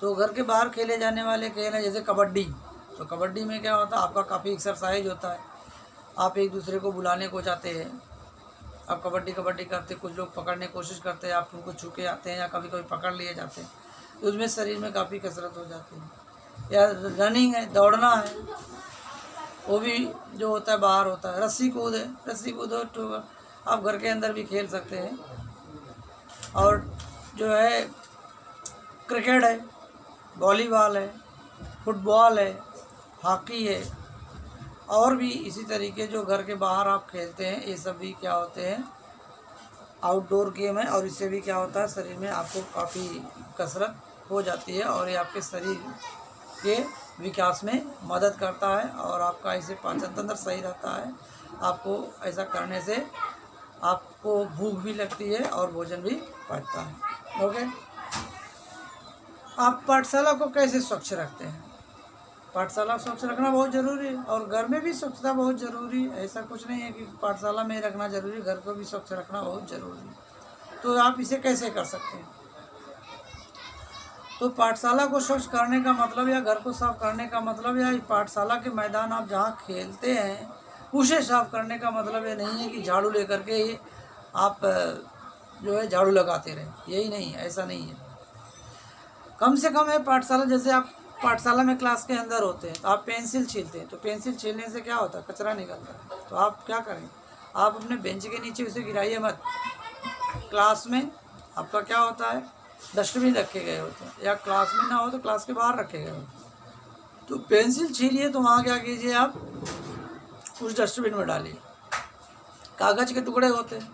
तो घर के बाहर खेले जाने वाले खेल हैं जैसे कबड्डी। तो कबड्डी में क्या होता है, आपका काफ़ी एक्सरसाइज होता है, आप एक दूसरे को बुलाने को जाते हैं, आप कबड्डी करते, कुछ लोग पकड़ने की कोशिश करते हैं, आप उनको छू के आते हैं या कभी कभी पकड़ लिए जाते हैं, तो उसमें शरीर में काफ़ी कसरत हो जाती है। या रनिंग है, दौड़ना है, वो भी जो होता है बाहर होता है। रस्सी कूद है, रस्सी कूद तो आप घर के अंदर भी खेल सकते हैं। और जो है क्रिकेट है, वॉलीबॉल है, फुटबॉल है, हॉकी है, और भी इसी तरीके जो घर के बाहर आप खेलते हैं, ये सब भी क्या होते हैं, आउटडोर गेम है। और इससे भी क्या होता है, शरीर में आपको काफ़ी कसरत हो जाती है और ये आपके शरीर के विकास में मदद करता है, और आपका इससे पाचन तंत्र सही रहता है। आपको ऐसा करने से आपको भूख भी लगती है और भोजन भी पचता है। ओके, आप पाठशाला को कैसे स्वच्छ रखते हैं? पाठशाला स्वच्छ रखना बहुत ज़रूरी है, और घर में भी स्वच्छता बहुत ज़रूरी है। ऐसा कुछ नहीं है कि पाठशाला में रखना ज़रूरी, घर को भी स्वच्छ रखना बहुत ज़रूरी है। तो आप इसे कैसे कर सकते हैं? तो पाठशाला को स्वच्छ करने का मतलब, या घर को साफ करने का मतलब, या पाठशाला के मैदान आप जहाँ खेलते हैं उसे साफ करने का मतलब ये नहीं है कि झाड़ू लेकर के ही आप जो है झाड़ू लगाते रहे, यही नहीं है, ऐसा नहीं है। कम से कम है पाठशाला, जैसे आप पाठशाला में क्लास के अंदर होते हैं तो आप पेंसिल छीलते हैं, तो पेंसिल छीलने से क्या होता है, कचरा निकलता है। तो आप क्या करें, आप अपने बेंच के नीचे उसे गिराइए मत। क्लास में आपका क्या होता है, डस्टबिन रखे गए होते हैं, या क्लास में ना हो तो क्लास के बाहर रखे गए होते हैं। तो पेंसिल छीलिए तो वहाँ क्या कीजिए, आप उस डस्टबिन में डालिए। कागज़ के टुकड़े होते हैं,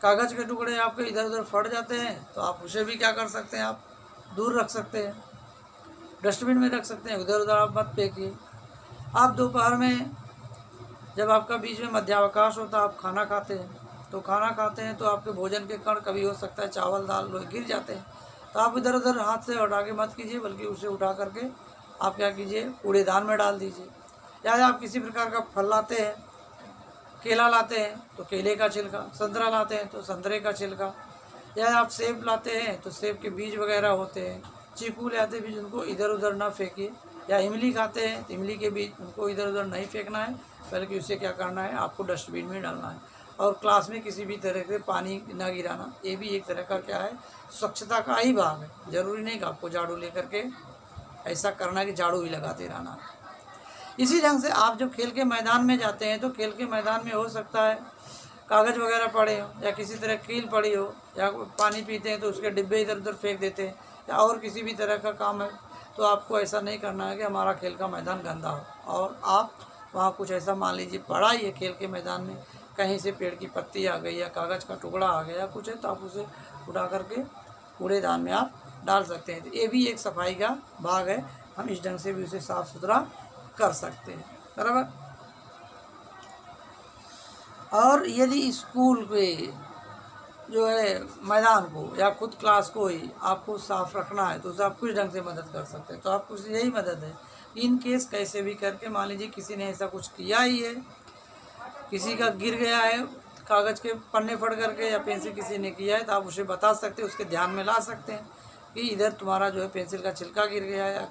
कागज़ के टुकड़े आपके इधर उधर फट जाते हैं तो आप उसे भी क्या कर सकते हैं, आप दूर रख सकते हैं, डस्टबिन में रख सकते हैं, उधर उधर आप मत फेंकिए। आप दोपहर में जब आपका बीच में मध्यावकाश होता है, आप खाना खाते हैं, तो खाना खाते हैं तो आपके भोजन के कण कभी हो सकता है चावल दाल लोग गिर जाते हैं, तो आप इधर उधर हाथ से उठा के मत कीजिए, बल्कि उसे उठा करके आप क्या कीजिए, कूड़ेदान में डाल दीजिए। या आप किसी प्रकार का फल लाते हैं, केला लाते हैं तो केले का छिलका, संतरा लाते हैं तो संतरे का छिलका, या आप सेब लाते हैं तो सेब के बीज वगैरह होते हैं, चीकू लाते हैं बीज, उनको इधर उधर ना फेंकिए। या इमली खाते हैं तो इमली के बीज, उनको इधर उधर नहीं फेंकना है, बल्कि उसे क्या करना है, आपको डस्टबिन में डालना है। और क्लास में किसी भी तरह से पानी ना गिराना, ये भी एक तरह का क्या है, स्वच्छता का ही भाग है। ज़रूरी नहीं कि आपको झाड़ू लेकर के ऐसा करना है कि झाड़ू ही लगाते रहना। इसी ढंग से आप जब खेल के मैदान में जाते हैं तो खेल के मैदान में हो सकता है कागज़ वगैरह पड़े हो, या किसी तरह कील पड़ी हो, या पानी पीते हैं तो उसके डिब्बे इधर उधर फेंक देते हैं, या और किसी भी तरह का काम है, तो आपको ऐसा नहीं करना है कि हमारा खेल का मैदान गंदा हो। और आप वहाँ कुछ ऐसा मान लीजिए पड़ा ही है खेल के मैदान में, कहीं से पेड़ की पत्ती आ गई या कागज़ का टुकड़ा आ गया या कुछ है, तो आप उसे उठा करके कूड़ेदान में आप डाल सकते हैं। तो ये भी एक सफाई का भाग है, हम इस ढंग से भी उसे साफ़ सुथरा कर सकते हैं, बराबर। और यदि स्कूल पे जो है मैदान को या खुद क्लास को ही आपको साफ़ रखना है तो उसे आप कुछ ढंग से मदद कर सकते हैं। तो आपको यही मदद है, इन केस कैसे भी करके, मान लीजिए किसी ने ऐसा कुछ किया ही है, किसी का गिर गया है कागज़ के पन्ने फट करके, या पेंसिल किसी ने किया है, तो आप उसे बता सकते हैं, उसके ध्यान में ला सकते हैं कि इधर तुम्हारा जो है पेंसिल का छिलका गिर गया है, या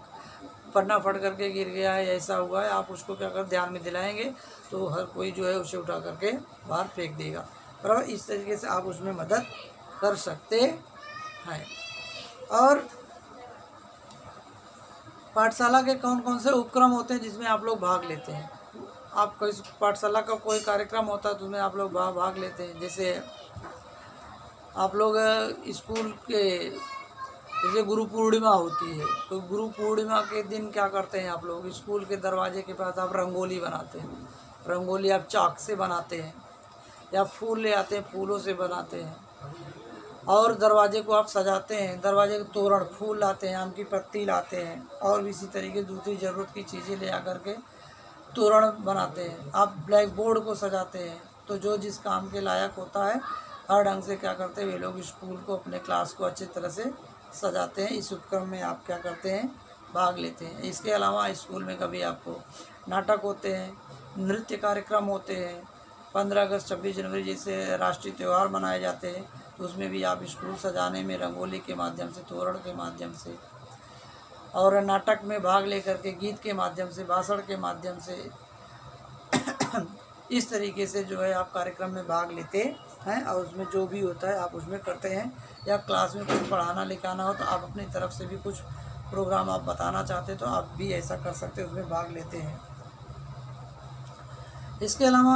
पन्ना फट करके गिर गया है, ऐसा हुआ है। आप उसको क्या कर ध्यान में दिलाएंगे तो हर कोई जो है उसे उठा करके बाहर फेंक देगा, बराबर। इस तरीके से आप उसमें मदद कर सकते हैं। और पाठशाला के कौन कौन से उपक्रम होते हैं जिसमें आप लोग भाग लेते हैं, आप कोई पाठशाला का कोई कार्यक्रम होता है तो उसमें आप लोग भाग लेते हैं। जैसे आप लोग स्कूल के, जैसे गुरु पूर्णिमा होती है, तो गुरु पूर्णिमा के दिन क्या करते हैं आप लोग, स्कूल के दरवाजे के पास आप रंगोली बनाते हैं, रंगोली आप चाक से बनाते हैं, या फूल ले आते हैं, फूलों से बनाते हैं, और दरवाजे को आप सजाते हैं, दरवाजे के तोरण फूल लाते हैं, आम की पत्ती लाते हैं, और भी इसी तरीके दूसरी ज़रूरत की चीज़ें ले आकर के तोरण बनाते हैं। आप ब्लैक बोर्ड को सजाते हैं। तो जो जिस काम के लायक होता है, हर ढंग से क्या करते हैं वे लोग स्कूल को, अपने क्लास को अच्छी तरह से सजाते हैं। इस उपक्रम में आप क्या करते हैं, भाग लेते हैं। इसके अलावा स्कूल में कभी आपको नाटक होते हैं, नृत्य कार्यक्रम होते हैं, 15 अगस्त 26 जनवरी जैसे राष्ट्रीय त्यौहार मनाए जाते हैं, तो उसमें भी आप स्कूल सजाने में रंगोली के माध्यम से, तोरण के माध्यम से, और नाटक में भाग लेकर के गीत के माध्यम से, भाषण के माध्यम से इस तरीके से जो है आप कार्यक्रम में भाग लेते हैं, और उसमें जो भी होता है आप उसमें करते हैं। या क्लास में कुछ पढ़ाना लिखाना हो तो आप अपनी तरफ से भी कुछ प्रोग्राम आप बताना चाहते तो आप भी ऐसा कर सकते हैं, उसमें भाग लेते हैं। इसके अलावा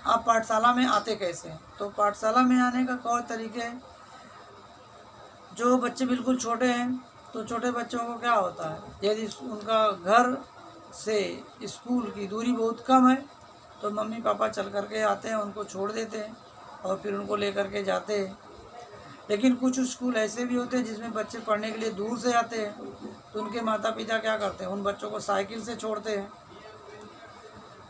आप पाठशाला में आते कैसे हैं, तो पाठशाला में आने का कई तरीके हैं। जो बच्चे बिल्कुल छोटे हैं तो छोटे बच्चों को क्या होता है, यदि उनका घर से स्कूल की दूरी बहुत कम है तो मम्मी पापा चल कर के आते हैं, उनको छोड़ देते हैं और फिर उनको लेकर के जाते हैं। लेकिन कुछ स्कूल ऐसे भी होते हैं जिसमें बच्चे पढ़ने के लिए दूर से आते हैं, तो उनके माता पिता क्या करते हैं, उन बच्चों को साइकिल से छोड़ते हैं,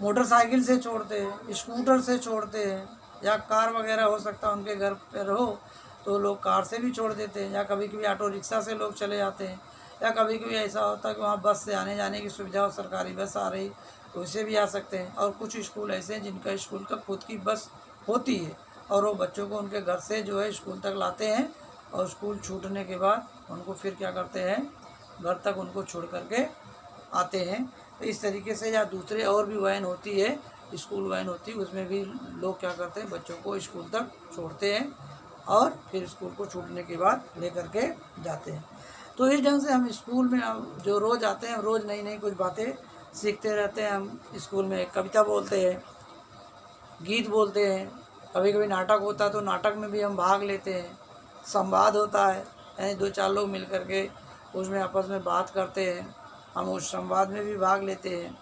मोटरसाइकिल से छोड़ते हैं, स्कूटर से छोड़ते हैं, या कार वगैरह हो सकता है उनके घर पर हो तो लोग कार से भी छोड़ देते हैं, या कभी कभी ऑटो रिक्शा से लोग चले जाते हैं, या कभी कभी ऐसा होता है कि वहाँ बस से आने जाने की सुविधा हो, सरकारी बस आ रही तो उससे भी आ सकते हैं। और कुछ स्कूल ऐसे हैं जिनका स्कूल का खुद की बस होती है और वो बच्चों को उनके घर से जो है स्कूल तक लाते हैं, और स्कूल छूटने के बाद उनको फिर क्या करते हैं, घर तक उनको छोड़ करके आते हैं। तो इस तरीके से, या दूसरे और भी वैन होती है, स्कूल वैन होती है, उसमें भी लोग क्या करते हैं, बच्चों को स्कूल तक छोड़ते हैं और फिर स्कूल को छूटने के बाद लेकर के जाते हैं। तो इस ढंग से हम स्कूल में जो रोज़ आते हैं रोज़ नई नई कुछ बातें सीखते रहते हैं। हम स्कूल में कविता बोलते हैं, गीत बोलते हैं, कभी कभी नाटक होता है तो नाटक में भी हम भाग लेते हैं। संवाद होता है, यानी 2-4 लोग मिल कर के उसमें आपस में बात करते हैं, हम उस संवाद में भी भाग लेते हैं।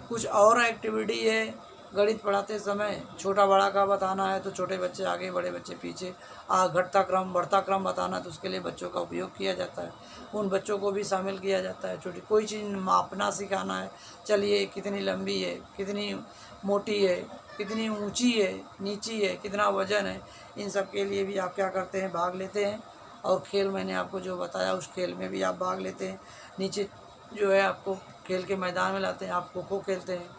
कुछ और एक्टिविटी है, गणित पढ़ाते समय छोटा बड़ा का बताना है तो छोटे बच्चे आगे बड़े बच्चे पीछे, घटता क्रम बढ़ता क्रम बताना तो उसके लिए बच्चों का उपयोग किया जाता है, उन बच्चों को भी शामिल किया जाता है। छोटी कोई चीज़ मापना सिखाना है, चलिए कितनी लंबी है, कितनी मोटी है, कितनी ऊंची है, नीची है, कितना वजन है, इन सब के लिए भी आप क्या करते हैं, भाग लेते हैं। और खेल मैंने आपको जो बताया उस खेल में भी आप भाग लेते हैं। नीचे जो है आपको खेल के मैदान में लाते हैं, आप खो खो खेलते हैं,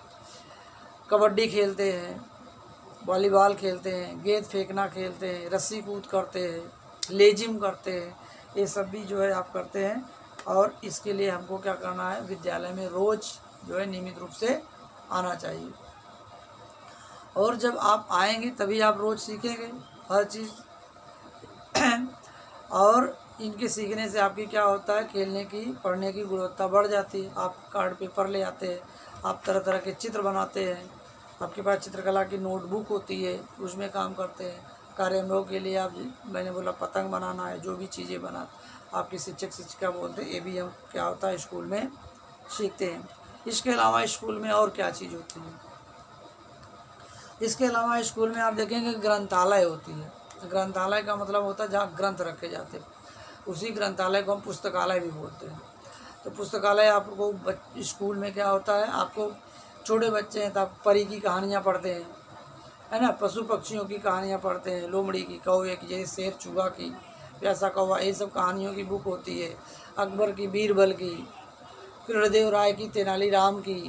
कबड्डी खेलते हैं, वॉलीबॉल खेलते हैं, गेंद फेंकना खेलते हैं, रस्सी कूद करते हैं, लेजिम करते हैं, ये सब भी जो है आप करते हैं। और इसके लिए हमको क्या करना है, विद्यालय में रोज़ जो है नियमित रूप से आना चाहिए। और जब आप आएंगे तभी आप रोज़ सीखेंगे हर चीज़। और इनके सीखने से आपकी क्या होता है, खेलने की पढ़ने की गुणवत्ता बढ़ जाती है। आप कार्ड पेपर ले आते हैं, आप तरह तरह के चित्र बनाते हैं, आपके पास चित्रकला की नोटबुक होती है, उसमें काम करते हैं। कार्यान्वयन के लिए आप, मैंने बोला पतंग बनाना है, जो भी चीज़ें बना आपके शिक्षक शिक्षिका बोलते हैं, ये भी हम क्या होता है स्कूल में सीखते हैं। इसके अलावा स्कूल में और क्या चीज़ होती है, इसके अलावा स्कूल में आप देखेंगे ग्रंथालय होती है। ग्रंथालय का मतलब होता है जहाँ ग्रंथ रखे जाते हैं, उसी ग्रंथालय को हम पुस्तकालय भी बोलते हैं। तो पुस्तकालय आपको स्कूल में क्या होता है, आपको छोटे बच्चे हैं तो आप परी की कहानियाँ पढ़ते हैं, है ना, पशु पक्षियों की कहानियाँ पढ़ते हैं, लोमड़ी की, कौवे की, जैसे शेर चूहा की, प्यासा कौवा, ये सब कहानियों की बुक होती है। अकबर की, बीरबल की, कृष्णदेव राय की, तेनालीराम की,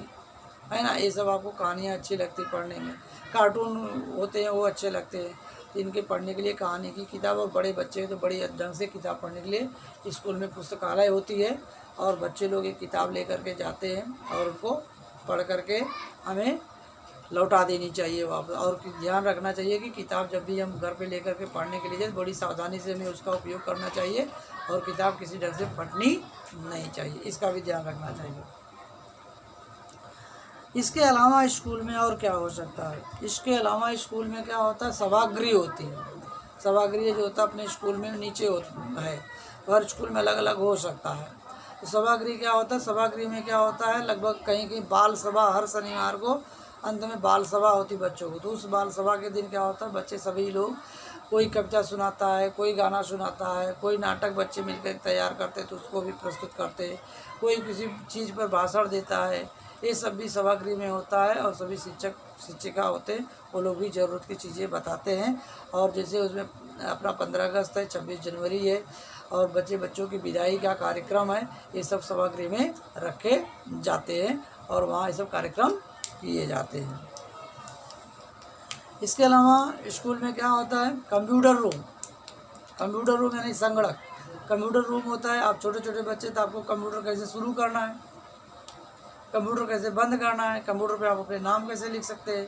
है ना, ये सब आपको कहानियाँ अच्छी लगती पढ़ने में। कार्टून होते हैं वो अच्छे लगते हैं। इनके पढ़ने के लिए कहानी की किताब, और बड़े बच्चे तो बड़ी ढंग से किताब पढ़ने के लिए स्कूल में पुस्तकालय होती है, और बच्चे लोग एक किताब लेकर के जाते हैं और उनको पढ़ करके हमें लौटा देनी चाहिए वापस। और ध्यान रखना चाहिए कि किताब जब भी हम घर पे लेकर के पढ़ने के लिए जाए, बड़ी सावधानी से हमें उसका उपयोग करना चाहिए, और किताब किसी ढंग से फटनी नहीं चाहिए, इसका भी ध्यान रखना चाहिए। इसके अलावा स्कूल में और क्या हो सकता है, इसके अलावा स्कूल में क्या होता है, सभागृह होती है। सभागृह जो होता है अपने स्कूल में नीचे होता है, हर स्कूल में अलग अलग हो सकता है। तो सभागृह क्या होता है, सभागृह में क्या होता है, लगभग कहीं कहीं बाल सभा, हर शनिवार को अंत में बाल सभा होती बच्चों को। तो उस बाल सभा के दिन क्या होता है, बच्चे सभी लोग, कोई कविता सुनाता है, कोई गाना सुनाता है, कोई नाटक बच्चे मिलकर तैयार करते हैं तो उसको भी प्रस्तुत करते हैं, कोई किसी चीज़ पर भाषण देता है, ये सब भी सभागृह में होता है। और सभी शिक्षक शिक्षिका होते हैं, वो लोग भी ज़रूरत की चीज़ें बताते हैं। और जैसे उसमें अपना 15 अगस्त है, 26 जनवरी है, और बच्चों की विदाई का कार्यक्रम है, ये सब सभागृह में रखे जाते हैं और वहाँ ये सब कार्यक्रम किए जाते हैं। इसके अलावा स्कूल में क्या होता है, कंप्यूटर रूम। कंप्यूटर रूम यानी संगणक, कंप्यूटर रूम होता है। आप छोटे छोटे बच्चे तो आपको कंप्यूटर कैसे शुरू करना है, कंप्यूटर कैसे बंद करना है, कंप्यूटर पे आप अपने नाम कैसे लिख सकते हैं,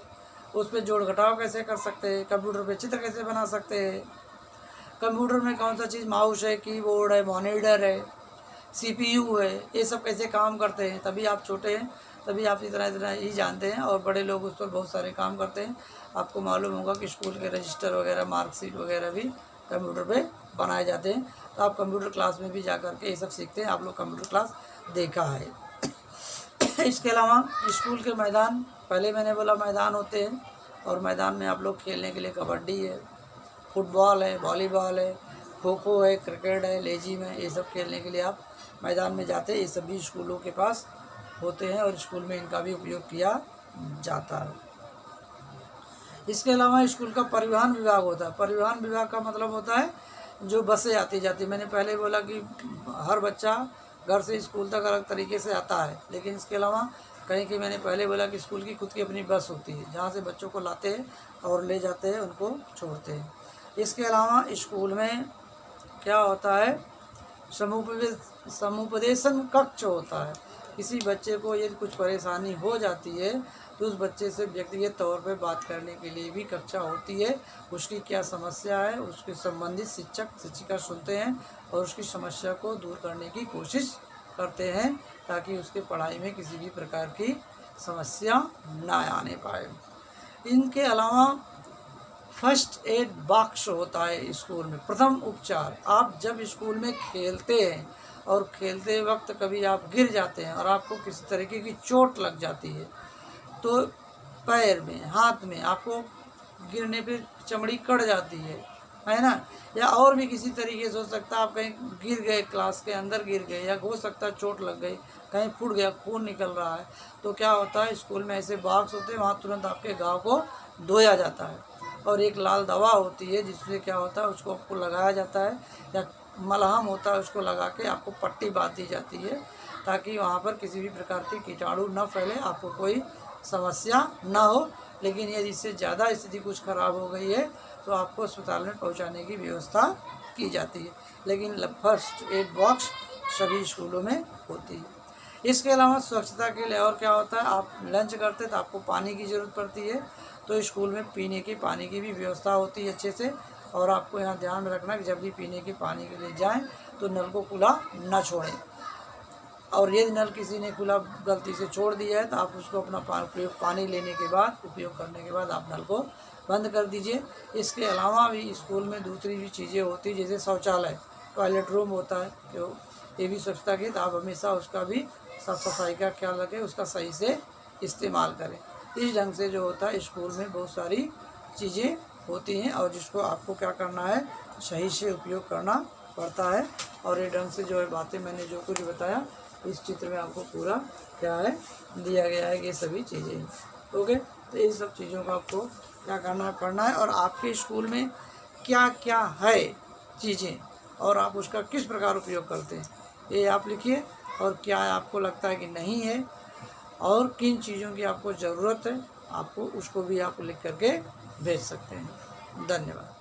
उस पर जोड़ घटाव कैसे कर सकते हैं, कंप्यूटर पे चित्र कैसे बना सकते हैं, कंप्यूटर में कौन सा चीज़ माउस है, कीबोर्ड है, मॉनिटर है, सीपीयू है, ये सब कैसे काम करते हैं। तभी आप छोटे हैं, तभी आप इतना ही जानते हैं, और बड़े लोग उस पर बहुत सारे काम करते हैं। आपको मालूम होगा कि स्कूल के रजिस्टर वगैरह, मार्कशीट वगैरह भी कंप्यूटर पे बनाए जाते हैं। तो आप कंप्यूटर क्लास में भी जा कर के ये सब सीखते हैं, आप लोग कंप्यूटर क्लास देखा है। इसके अलावा स्कूल के मैदान, पहले मैंने बोला मैदान होते हैं, और मैदान में आप लोग खेलने के लिए कबड्डी है, फुटबॉल है, वॉलीबॉल है, खो खो है, क्रिकेट है, लेजिम है, ये सब खेलने के लिए आप मैदान में जाते हैं। ये सभी स्कूलों के पास होते हैं और स्कूल में इनका भी उपयोग किया जाता है। इसके अलावा स्कूल का परिवहन विभाग होता है। परिवहन विभाग का मतलब होता है जो बसें आती जाती। मैंने पहले बोला कि हर बच्चा घर से स्कूल तक अलग तरीके से आता है, लेकिन इसके अलावा कहीं कि मैंने पहले बोला कि स्कूल की खुद की अपनी बस होती है, जहाँ से बच्चों को लाते हैं और ले जाते हैं, उनको छोड़ते हैं। इसके अलावा स्कूल में क्या होता है, समुपदेशन कक्ष होता है। किसी बच्चे को यदि कुछ परेशानी हो जाती है तो उस बच्चे से व्यक्तिगत तौर पर बात करने के लिए भी कक्षा होती है। उसकी क्या समस्या है उसके संबंधित शिक्षक शिक्षिका सुनते हैं और उसकी समस्या को दूर करने की कोशिश करते हैं ताकि उसके पढ़ाई में किसी भी प्रकार की समस्या ना आने पाए। इनके अलावा फर्स्ट एड बॉक्स होता है स्कूल में, प्रथम उपचार। आप जब स्कूल में खेलते हैं और खेलते वक्त कभी आप गिर जाते हैं और आपको किसी तरीके की चोट लग जाती है तो पैर में हाथ में आपको गिरने पे चमड़ी कट जाती है ना, या और भी किसी तरीके से हो सकता है आप कहीं गिर गए, क्लास के अंदर गिर गए, या हो सकता है चोट लग गई, कहीं फूट गया, खून निकल रहा है, तो क्या होता है स्कूल में ऐसे बॉक्स होते हैं, वहाँ तुरंत आपके घाव को धोया जाता है और एक लाल दवा होती है जिससे क्या होता है उसको आपको लगाया जाता है, या मलहम होता है उसको लगा के आपको पट्टी बांध दी जाती है ताकि वहाँ पर किसी भी प्रकार के कीटाणु न फैले, आपको कोई समस्या ना हो। लेकिन यदि इससे ज़्यादा स्थिति कुछ ख़राब हो गई है तो आपको अस्पताल में पहुँचाने की व्यवस्था की जाती है, लेकिन फर्स्ट एड बॉक्स सभी स्कूलों में होती है। इसके अलावा स्वच्छता के लिए और क्या होता है, आप लंच करते तो आपको पानी की ज़रूरत पड़ती है, तो स्कूल में पीने की पानी की भी व्यवस्था होती है अच्छे से। और आपको यहाँ ध्यान में रखना कि जब भी पीने के पानी के लिए जाएं तो नल को खुला न छोड़ें, और यदि नल किसी ने खुला गलती से छोड़ दिया है तो आप उसको अपना पानी लेने के बाद उपयोग करने के बाद आप नल को बंद कर दीजिए। इसके अलावा भी स्कूल में दूसरी भी चीज़ें होती जैसे शौचालय, टॉयलेट रूम होता है, जो ये भी स्वच्छता की, तो आप हमेशा उसका भी साफ़ सफाई का ख्याल रखें, उसका सही से इस्तेमाल करें। इस ढंग से जो होता है स्कूल में बहुत सारी चीज़ें होती हैं और जिसको आपको क्या करना है, सही से उपयोग करना पड़ता है। और ये ढंग से जो है बातें मैंने जो कुछ बताया इस चित्र में आपको पूरा क्या है दिया गया है, ये सभी चीज़ें। ओके, तो इन सब चीज़ों का आपको क्या करना पड़ना है और आपके स्कूल में क्या क्या है चीज़ें और आप उसका किस प्रकार उपयोग करते हैं ये आप लिखिए, और क्या आपको लगता है कि नहीं है और किन चीज़ों की आपको ज़रूरत है, आपको उसको भी आप लिख करके भेज सकते हैं। धन्यवाद।